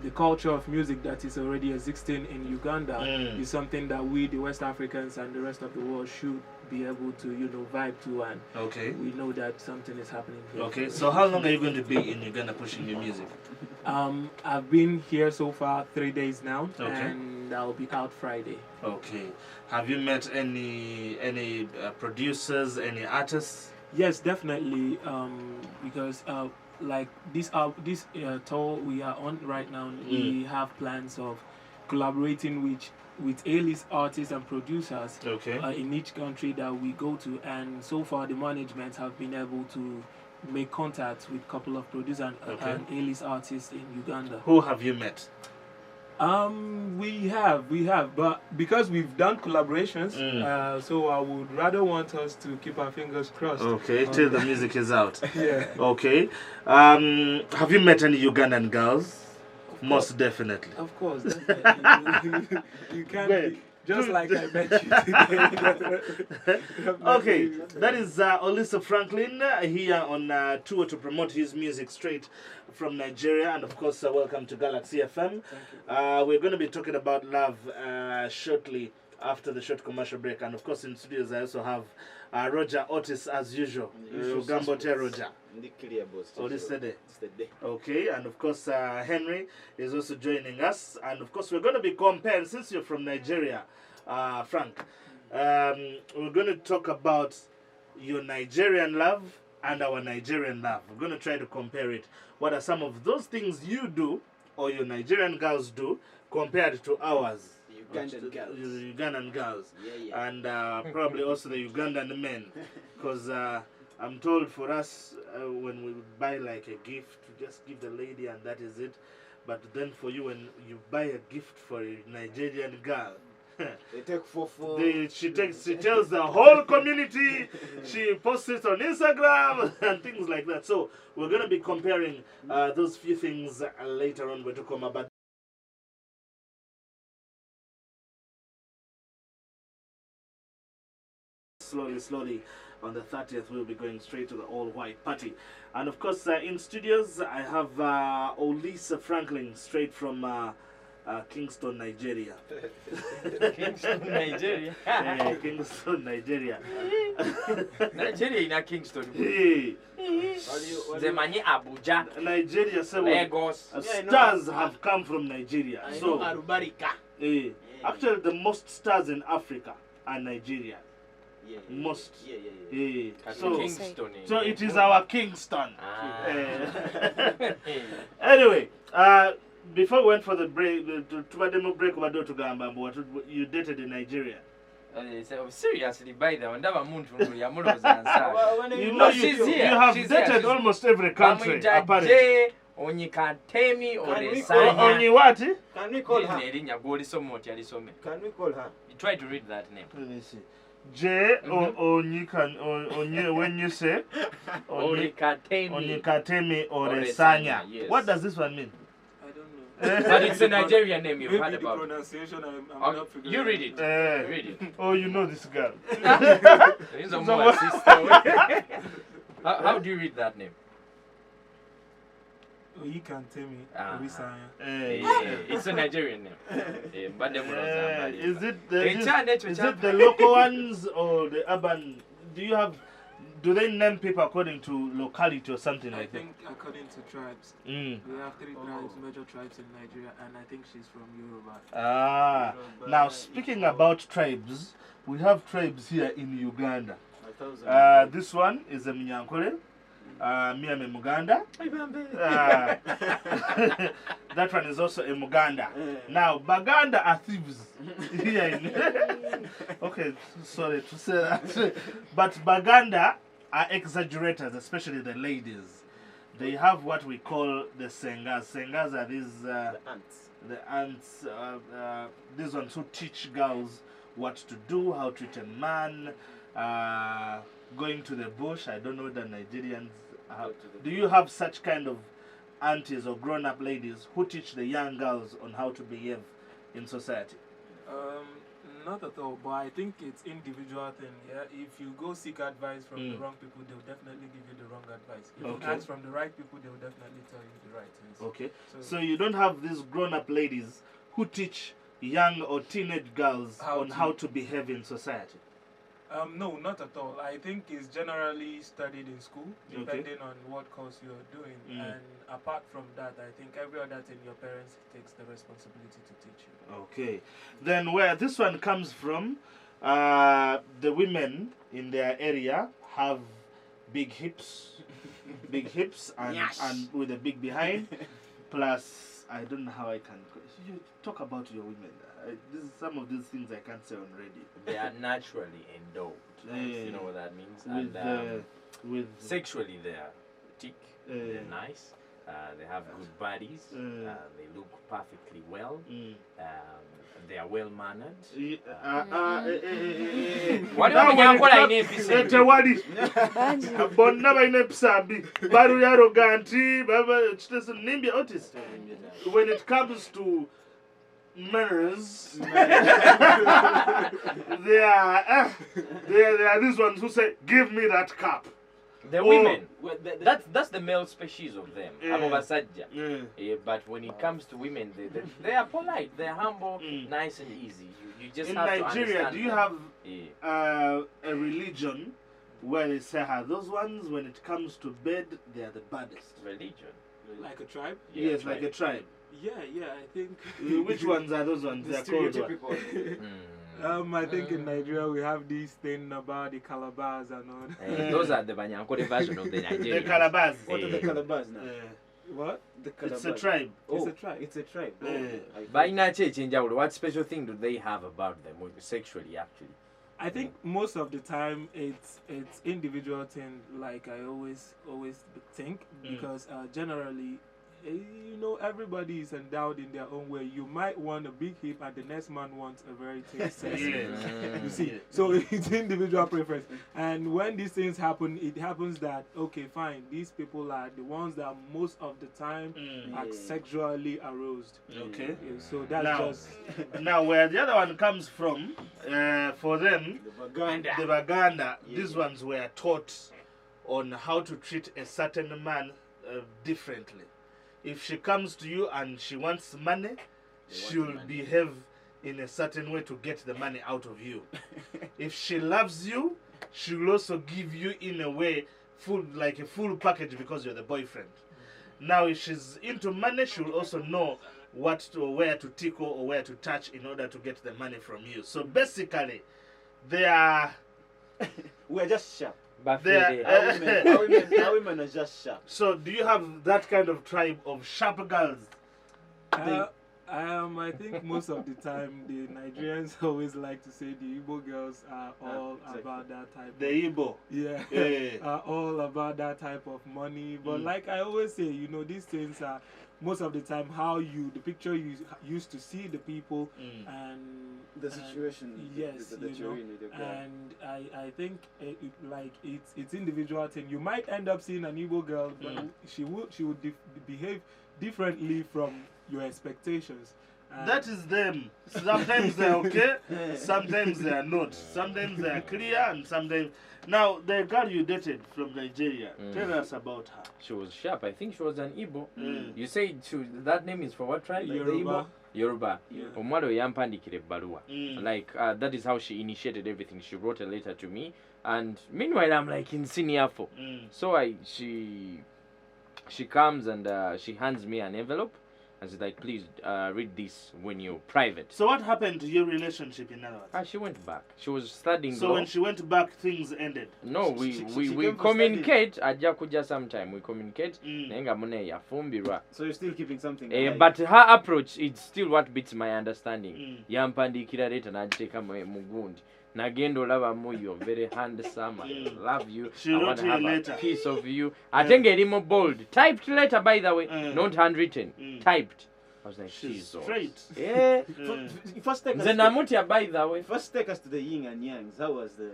The culture of music that is already existing in Uganda is something that we, the West Africans and the rest of the world, should be able to, vibe to, and we know that something is happening here. Okay, so how long are you going to be in Uganda pushing your music? I've been here so far 3 days now, Okay. and I'll be out Friday. Okay. Have you met any producers, any artists? Yes, definitely. Because like this tour we are on right now, we have plans of collaborating with A-list artists and producers in each country that we go to, and so far the management have been able to make contact with a couple of producers and A-list artists in Uganda. Who have you met? We have, but because we've done collaborations, so I would rather want us to keep our fingers crossed. Okay, till the music is out. Yeah. Okay. Have you met any Ugandan girls? Most definitely. Of course, definitely. You can't be, just like I met you today. Okay, that is Olisa Franklin here on tour to promote his music straight from Nigeria, and of course welcome to Galaxy FM. We're going to be talking about love shortly after the short commercial break, and of course in studios I also have Roger Otis as usual. Gambote Roger. Okay, and of course Henry is also joining us, and of course we're going to be comparing, since you're from Nigeria, Frank, we're going to talk about your Nigerian love and our Nigerian love. We're going to try to compare it. What are some of those things you do or your Nigerian girls do compared to ours? Ugandan girls. And probably also the Ugandan men, because I'm told for us when we buy like a gift, we just give the lady and that is it. But then for you, when you buy a gift for a Nigerian girl, they take she tells the whole community, she posts it on Instagram and things like that. So we're going to be comparing those few things later on to come about. Slowly on the 30th we'll be going straight to the all-white party, and of course in studios I have Olisa Franklin straight from Kingston, Nigeria. Kingston, Nigeria. Kingston, Nigeria. Nigeria in Kingston. Hey. Zemani Abuja. Nigeria, Lagos. Stars have come from Nigeria. So, actually, the most stars in Africa are Nigerian. Most. So, Kingston. So it is our Kingston. Anyway, before we went for the break, you dated in Nigeria. Seriously, by the way, you know, you have dated almost every country. Apparently. Onyi Katemi or Onyi what? Can we call her? Can we call her? You try to read that name. Let me see. J Onyi when you say Onyi Katemi or Sanya. Yes. What does this one mean? But it's a Nigerian name you've heard about. The pronunciation, I'm not figuring you read it. Read it. Oh, you know this girl. How do you read that name? You can tell me. It's a Nigerian name. Is it the local ones or the urban? Do they name people according to locality or something like that? I think according to tribes. We have 3 tribes, major tribes in Nigeria, and I think she's from Yoruba. Now speaking about tribes, we have tribes here in Uganda. This one is a Minyankore. Miame Muganda. That one is also a Muganda. Now, Baganda are thieves. Okay, sorry to say that. But Baganda are exaggerators, especially the ladies. They have what we call the Sengas. Sengas are these the ants. These ones who teach girls what to do, how to treat a man, going to the bush. I don't know the Nigerians. Do you have such kind of aunties or grown-up ladies who teach the young girls on how to behave in society? Not at all, but I think it's individual thing. Yeah, if you go seek advice from the wrong people, they'll definitely give you the wrong advice. If you ask from the right people, they'll definitely tell you the right things. Okay. So you don't have these grown-up ladies who teach young or teenage girls how to behave in society. No, not at all. I think it's generally studied in school, depending on what course you're doing. And apart from that, I think every other thing your parents takes the responsibility to teach you. Okay. Then where this one comes from, the women in their area have big hips, and with a big behind. Plus, I don't know how I can. You talk about your women. Some of these things I can't say on radio. They are naturally endowed. You know what that means? With sexually, they are thick. They're nice. They have good bodies. They look perfectly well. They are well mannered. When it comes to manners, there are these ones who say, "Give me that cup." The women, that's the male species of them. But when it comes to women, they are polite, they are humble, nice and easy. You just in have Nigeria, to do you have a religion where they say, those ones, when it comes to bed, they are the baddest? Religion? Like a tribe? Yeah, yes, like a tribe. Yeah, I think. Which ones are those ones? They're called I think in Nigeria we have this thing about the Calabars and all. Those are the Banyankore version of the Nigerians. The Calabars. What are the Calabars now? What? The Calabars. It's a tribe. It's a tribe. It's a tribe. By what special thing do they have about them sexually, actually? I think most of the time it's individual thing, like I always think, because generally, everybody is endowed in their own way. You might want a big hip and the next man wants a very thin sexy. You see, so it's individual preference. And when these things happen, it happens that, okay, fine, these people are the ones that most of the time are sexually aroused. Okay. So that's now where the other one comes from, for them, the Baganda, these ones were taught on how to treat a certain man differently. If she comes to you and she wants money, she'll behave in a certain way to get the money out of you. If she loves you, she'll also give you in a way like a full package because you're the boyfriend. Now, if she's into money, she'll also know where to tickle or where to touch in order to get the money from you. So basically, we're just sharp. Our women are just sharp. So do you have that kind of tribe of sharp girls? I think most of the time the Nigerians always like to say the Igbo girls are all about that type. The Igbo? Yeah. Are all about that type of money. But like I always say, these things are most of the time the picture you used to see the people and the situation. Yes, and I think it's individual thing. You might end up seeing an Igbo girl, but she would behave differently from your expectations. That is them. Sometimes they're okay, sometimes they are not. Sometimes they are clear, and sometimes. Now, the girl you dated from Nigeria, tell us about her. She was sharp. I think she was an Igbo. You say that name is for what tribe? Yoruba. Yoruba. Like, that is how she initiated everything. She wrote a letter to me. And meanwhile, I'm like in senior 4. So she comes and she hands me an envelope. And she's like, please read this when you're private. So what happened to your relationship in other words? She went back. She was studying So law. when she went back, things ended? No, we communicate. Ajakuja sometime. We communicate. So you're still keeping something? But her approach is still what beats my understanding. Yampandikira leta najiteka mugundi. Nagendo lava mu, you're very handsome. I love you. She I wrote want to you a have letter. a piece of you. I think a more bold. Typed letter, by the way, not handwritten. Typed. I was like, She's Jesus. straight. Yeah. First take us Nze to, namutya by the way. first take us to the yin and yangs. How was the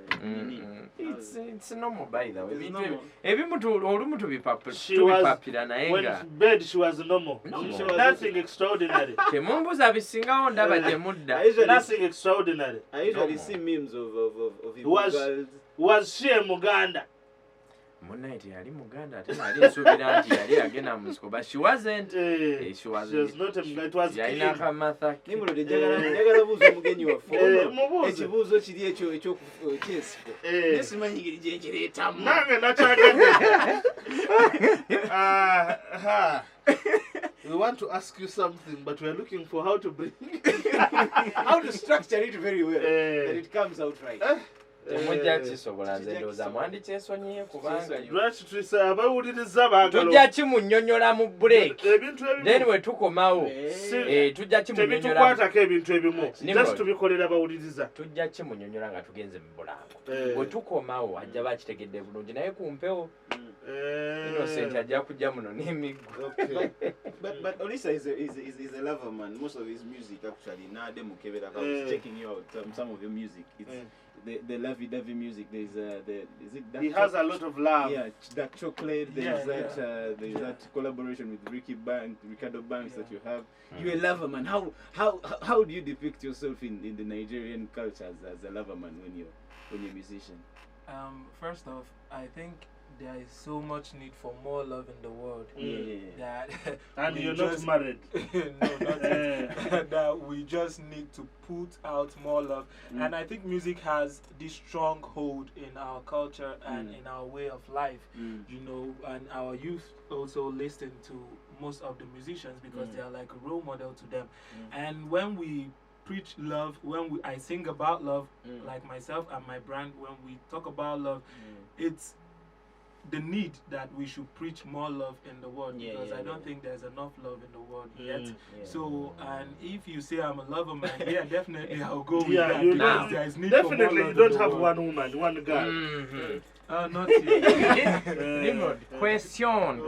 It's normal by the way. It's normal. Ebimu olumu tubipapira She was, naye when nga bed she was normal. Normal. She was nothing extraordinary. temumbuza bisingawo ndaba gye mudda. I usually, Nothing extraordinary. I usually Normal. see memes of Igbo Was- girls. Was she a Muganda? Munnaye teyali Muganda ate nali nsuubira nti yali agenda mu nsiko but she wasn't. She She was wasn't. not a Muganda. It was Yalina clean. akamatha ke. Nimulode njagala buuza omugenyi waffe mubuuze. ekibuuzo kiri ekyo ekyensiko naye simanyi ngeri gye nkireetamu. Nange nakyagadde. We want to ask you something, but we're looking for how to bring. How to structure it very well that Eh. it comes out right. Temujja kisobola nze ndowooza mwandikyesonyiye kubanga Lwaki tuyise abawuliriza baagala tujja kimunnyonnyola mu break ebintu then ebimu we tukomawo tujja kimunnyonnyola tebitukwatako ebintu ebimu Nimrod. just tubikolera bawuliriza. tujja kimunnyonnyola nga tugenze mu bulango bwe tukomawo ajja bakitegedde bulungi naye ku mpewo Innocent ajja kujja muno n'emiggo. But Olisa is a lover man. Most of his music actually Nade Mukebera. I was checking you out some of your music. It's the lovey-dovey music. There's is it that He has a lot of love. yeah, that chocolate. There's Yeah, that there's that collaboration with Ricardo Banks that you have. You're a lover man. How do you depict yourself in the Nigerian culture as a lover man when you're a musician? First off, I think there is so much need for more love in the world that And we you're just- not married. no, not yet. That we just need to put out more love. And I think music has this strong hold in our culture and in our way of life, you know, and our youth also listen to most of the musicians because they are like a role model to them. And when we preach love, when I sing about love, like myself and my brand, when we talk about love, it's the need that we should preach more love in the world because I don't think there's enough love in the world yet. So, and if you say I'm a lover man, yeah, definitely I'll go with that you because don't, there's need for more definitely love you don't in the have world. one woman, one girl. Not yet. Nimrod, question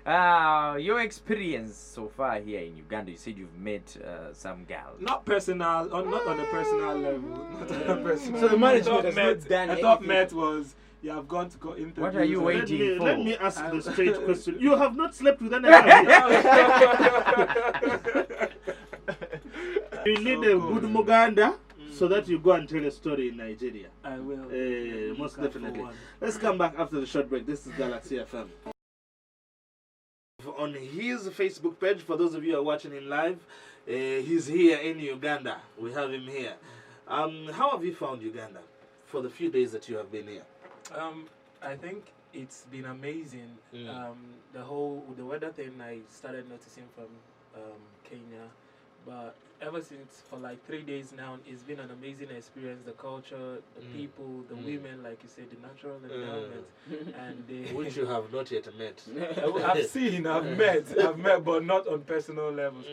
now. Your experience so far here in Uganda, you said you've met some girls. Not personal, not on a personal level. Not on a personal. So the management has I not done thought anything. met was you have gone to go interviews. What are you and- waiting? Let me ask I'm- the straight question. You have not slept with any girl. You need a good Muganda so that you go and tell a story in Nigeria. I will. Most Look out for definitely. one. Let's come back after the short break. This is Galaxy FM. On his Facebook page, for those of you who are watching him live, he's here in Uganda. We have him here. How have you found Uganda for the few days that you have been here? I think it's been amazing. The weather thing I started noticing from Kenya, but ever since for like 3 days now, it's been an amazing experience. The culture, the people, the women, like you said, the natural environment, and the Which you have not yet met. I've seen, I've met, but not on personal levels.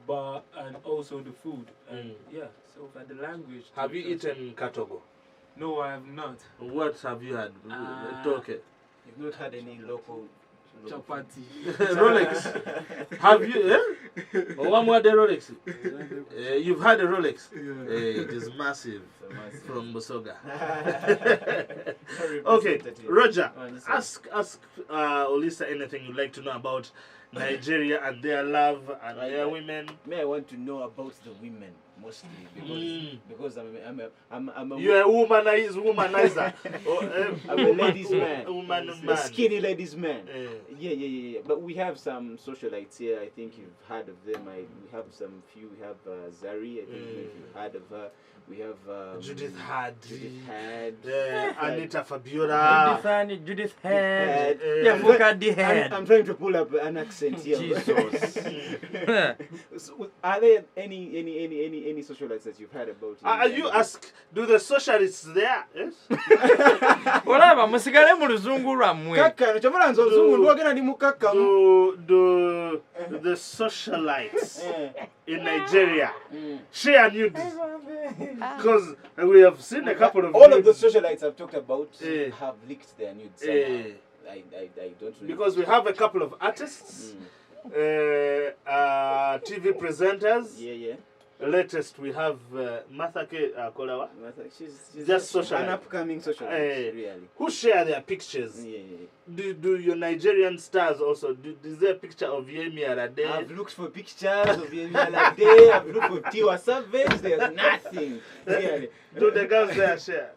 But and also the food, and so for the language. Have you eaten katogo? No, I have not. What have you had? Toke. You've not had any local Chapati. Rolex. Have you? One more the Rolex. You've had a Rolex. It is massive from Busoga. Okay, Roger. Ask Olisa anything you'd like to know about Nigeria and their love and their women. May I want to know about the women mostly because I'm a You're a womanizer. I'm a ladies man. A a skinny ladies man. Yeah. But we have some socialites here. I think you've heard of them. We have some few. We have Zari. I think you've heard of her. We have Judith Had. Anita Judith Fabiola. Fanny, Judith Head. Yeah, Look at the head. I'm trying to pull up an accent here. Jesus. So, are there any socialites that you've heard about? You ask, do the socialists there? Yes. Olaba musigale mu luzungu lwammwe. Kaka, nchomola nzo zungu ndwagena ni mukaka. Do the socialites in Nigeria share nudes? Because we have seen a couple of All nudes. of the socialites I've talked about have leaked their nudes somehow. I don't really. Because we have a couple of artists TV presenters. Yeah. Latest we have Martha K. Kolawa. She's Just an socialite. upcoming socialite, really. Who share their pictures. Yeah. Do your Nigerian stars also? Is there a picture of Yemi Alade? I've looked for pictures of Yemi Alade. I've looked for Tiwa Savage. There's nothing. Really. Do the girls there share?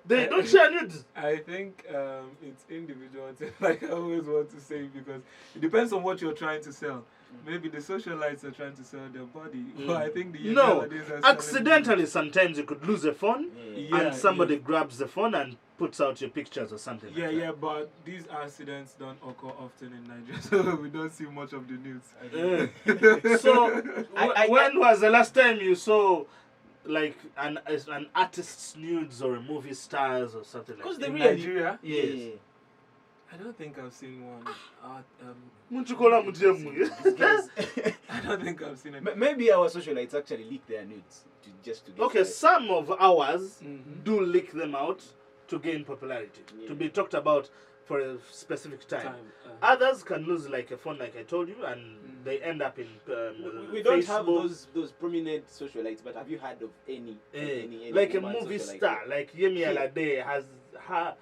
They don't share nudes. I think it's individual. Like I always want to say, because it depends on what you're trying to sell. Maybe the socialites are trying to sell their body, but I think the nowadays are accidentally sometimes you could lose a phone and somebody yeah. grabs the phone and puts out your pictures or something. Yeah, like yeah, but these accidents don't occur often in Nigeria, so we don't see much of the news. So, when was the last time you saw like an artist's nudes or a movie stars or something like that? In Nigeria? Yes. I don't think I've seen one. I don't think I've seen it. Maybe our socialites actually leak their nudes to get Okay, some of ours Mhm. do leak them out to gain popularity, to be talked about for a specific time. Others can lose like a phone, like I told you, and they end up in we don't Facebook. have those prominent socialites, but have you heard of any like a woman movie socialite? star, like Yemi Alade. Has her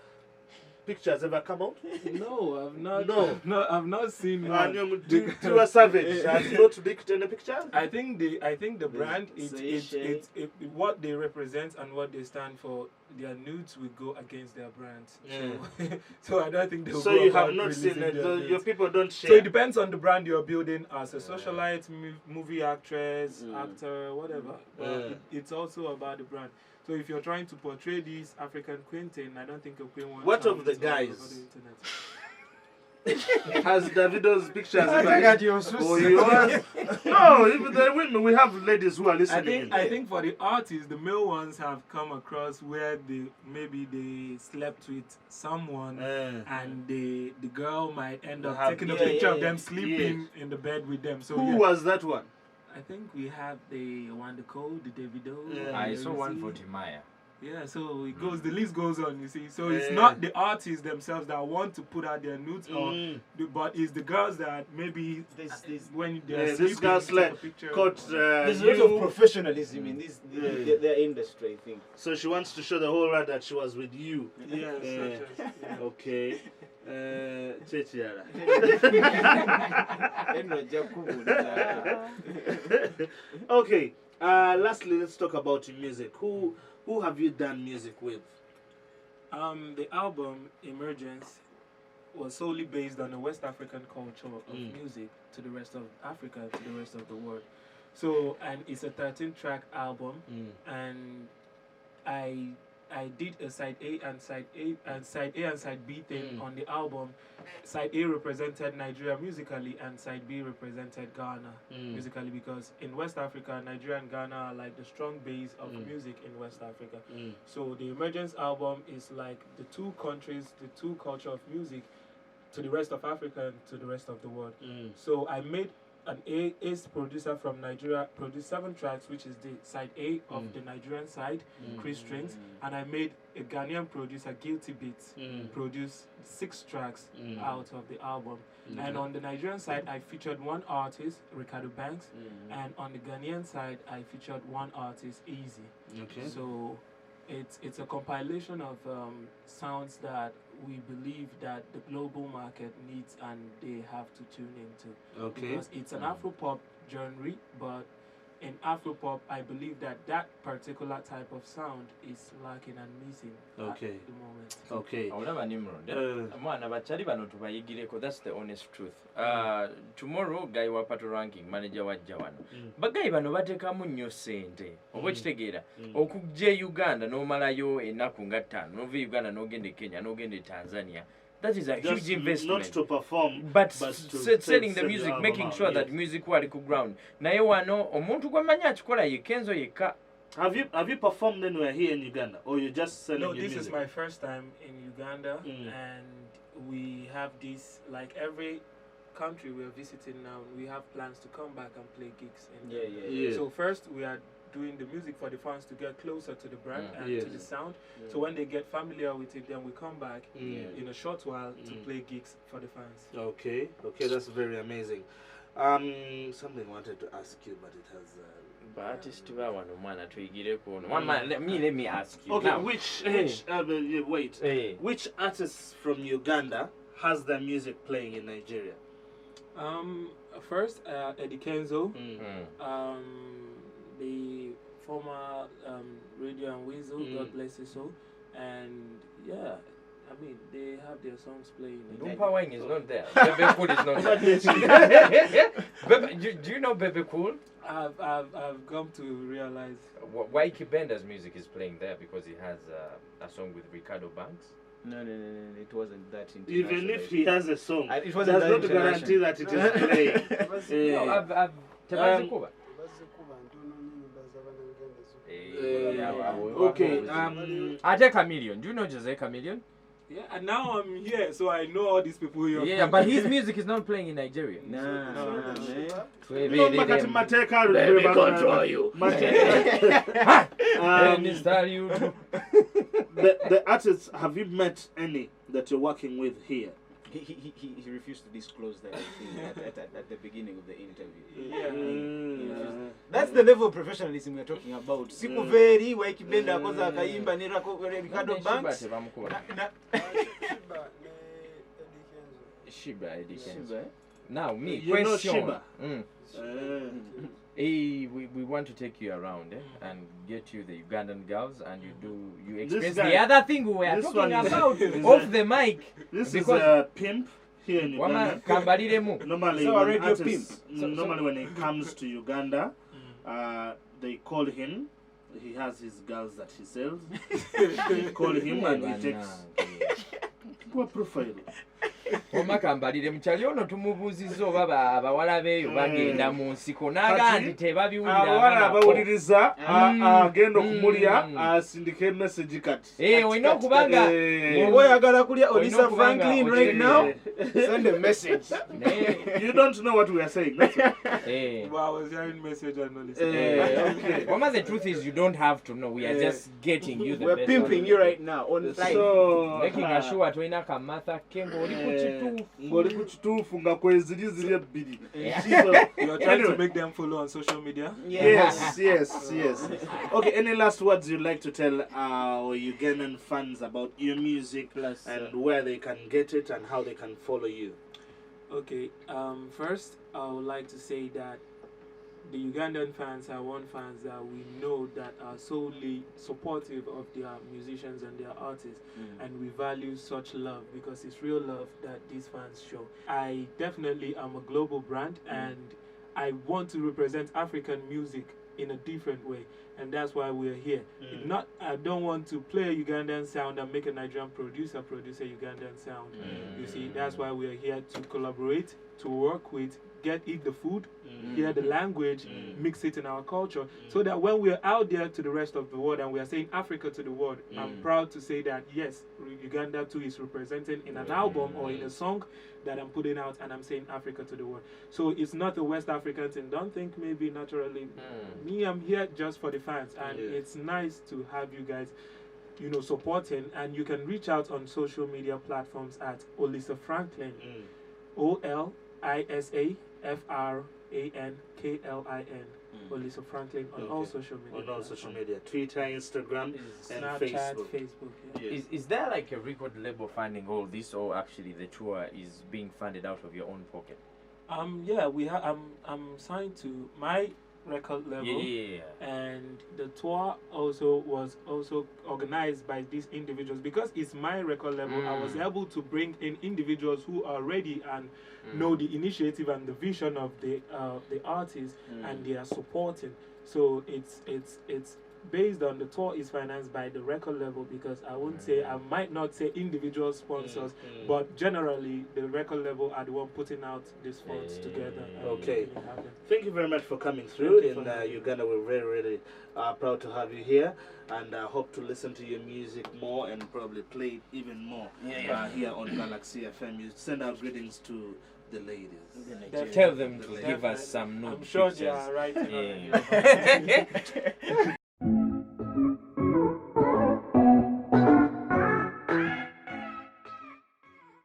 pictures ever come out? No, I've not. No. I've not seen And one. Tiwa Savage has not leaked any pictures. I think the brand Seychelles. what they represent and what they stand for. Their nudes will go against their brand. So I don't think they'll So go you about have not seen releasing it. their Your nudes. people don't share. So it depends on the brand you're building as a socialite, movie actress, actor, whatever. But it's also about the brand. So if you're trying to portray this African queen thing, I don't think a queen wants. What of the guys? Has Davido's pictures? Oh, yours? No, even the women, we have ladies who are listening. I think for the artists, the male ones have come across where maybe they slept with someone and the girl might end up taking a picture of them sleeping in the bed with them. So who was that one? I think we have the one, the Cole, the Davido. I saw one for Timaya. Yeah, so it goes. The list goes on. You see, so it's not the artists themselves that want to put out their nudes, but it's the girls that maybe when they're sleeping, this girl's like caught. There's a lot of professionalism in this their industry, I think. So she wants to show the whole world that she was with you. Yes. Okay. Okay. Lastly, let's talk about your music. Who have you done music with? The album Emergence was solely based on the West African culture of music to the rest of Africa, to the rest of the world. So, and it's a 13-track album, and I did a side A and side B thing on the album. Side A represented Nigeria musically, and side B represented Ghana musically, because in West Africa, Nigeria and Ghana are like the strong base of music in West Africa. So the Emergence album is like the two countries, the two culture of music to the rest of Africa and to the rest of the world. So I made an ace producer from Nigeria produced 7 tracks, which is the side A of the Nigerian side, Chris Strings, and I made a Ghanaian producer, Guilty Beats, produce 6 tracks out of the album. And on the Nigerian side, I featured one artist, Ricardo Banks, and on the Ghanaian side, I featured one artist, Easy. Okay. So it's a compilation of sounds that we believe that the global market needs and they have to tune into. Okay. Because it's an Afro-pop genre, but in Afro-pop, I believe that particular type of sound is lacking and missing at the moment. Okay. That's the honest truth. Tomorrow, guy wa pato ranking manager wa Jawano. Bagay bano batekamu nnyo sente. Oba kitegeera. Okujja Uganda n'omalayo ennaku nga 5. Nova Uganda n'ogende Kenya n'ogende Tanzania. That is a huge investment. Not to perform, but to selling the music, making sure that music wali ku ground. Naye wano omuntu gw'amanyi akikola ye Kenzo yekka. Have you performed anywhere here in Uganda, or you're just selling your music? No, this is my first time in Uganda, and we have this, like every country we're visiting now, we have plans to come back and play gigs. So first we are doing the music for the fans to get closer to the brand and Yes. to the sound. So when they get familiar with it, then we come back in a short while to play gigs for the fans. Okay, that's very amazing. Something I wanted to ask you, but it has. Artist wano mwana tuigireko ono. Let me ask you. Okay, now. wait. Hey. Which artists from Uganda has their music playing in Nigeria? First, Eddie Kenzo, Mm. the former Radio and Weasel, God bless his soul, and yeah, I mean they have their songs playing. Dumpa Wang is not there. Bebe Cool is not there. Do you know Bebe Cool? I've come to realize Why Kibenda's music is playing there because he has a song with Ricardo Banks. No, it wasn't that Even if he has a song, it wasn't does that not guarantee that it is playing. No, I've Tebazi Kuba. Okay. Ate Chameleon. Do you know Jose Chameleon? yeah, and now I'm here, so I know all these people here. Yeah, but his music is not playing in Nigeria. Nah, man. Let me control you. Any style you do. The artists, have you met any that you're working with here? He refused to disclose that at the beginning of the interview. Yeah. That's the level of professionalism we're talking about. Siku very Waikibenda koza akaimba ni Ricardo Banks. Shiba Eddie Kenzo. Now me You know question. Shiba? Hey, we want to take you around and get you the Ugandan girls and you experience guy- the other thing we were this talking one is- about is off a- the mic. This is Because- a pimp here in Wama Uganda. kambaliremu. Normally, So a when radio artists, pimp. normally when he comes to Uganda, they call him. He has his girls that he sells. They call him and he takes poor profile. Wama kambaliremu kyali ono tumubuuzizza oba abawala beeyo bagenda mu nsiko n'agaa nti tebabiwulira abawala abanako. abawuliriza agenda okumulya asindika emessage kati. Olina okubanga Oba oyagala kulya Olina Olisa okubanga Franklin right now, otegeere. send a message. You don't know what we are saying. That's it. Well, I was hearing message and all this. Okay. Wama, the truth is you don't have to know. We are just getting you the We're best pimping one. you right now on live. So, Making sure tolina kamatha ke ng'oli ku kituufu. ng'oli ku kituufu nga kweziri ebbiri. You're trying to make them follow on social media. Yes. Okay, any last words you'd like to tell our Ugandan fans about your music and where they can get it and how they can follow you? Okay, first I would like to say that the Ugandan fans are one fans that we know that are solely supportive of their musicians and their artists, and we value such love because it's real love that these fans show. I definitely am a global brand and I want to represent African music in a different way, and that's why we're here. I don't want to play a Ugandan sound and make a Nigerian producer produce a Ugandan sound. You see, that's why we're here to collaborate, to work with, eat the food, hear the language, mix it in our culture, so that when we're out there to the rest of the world and we are saying Africa to the world, I'm proud to say that yes, Uganda too is represented in an album or in a song that I'm putting out, and I'm saying Africa to the world. So it's not a West African thing. Don't think maybe naturally. Me, I'm here just for the fans, and it's nice to have you guys, supporting. And you can reach out on social media platforms at Olisa Franklin, OLISA FRANKLIN, Olisa Franklin on all social media. On all social media, Twitter, Instagram, and Snapchat, Facebook. yeah. Is there like a record label funding all this, or actually the tour is being funded out of your own pocket? Yeah, we have. I'm signed to my record label, Yeah. and the tour was organized by these individuals because it's my record label. I was able to bring in individuals who are ready and know the initiative and the vision of the artist, and they are supporting. So it's based on the tour is financed by the record label, because I wouldn't say, I might not say individual sponsors, but generally the record label are the one putting out these funds together. Okay. making it happen. Thank you very much for coming through. Thank you In for having me. Uganda, we're very, really proud to have you here, and I hope to listen to your music more and probably play it even more here on Galaxy FM. You send out greetings to the ladies. Tell them to Definitely. give us some nude I'm sure pictures. they are writing on Yeah. it.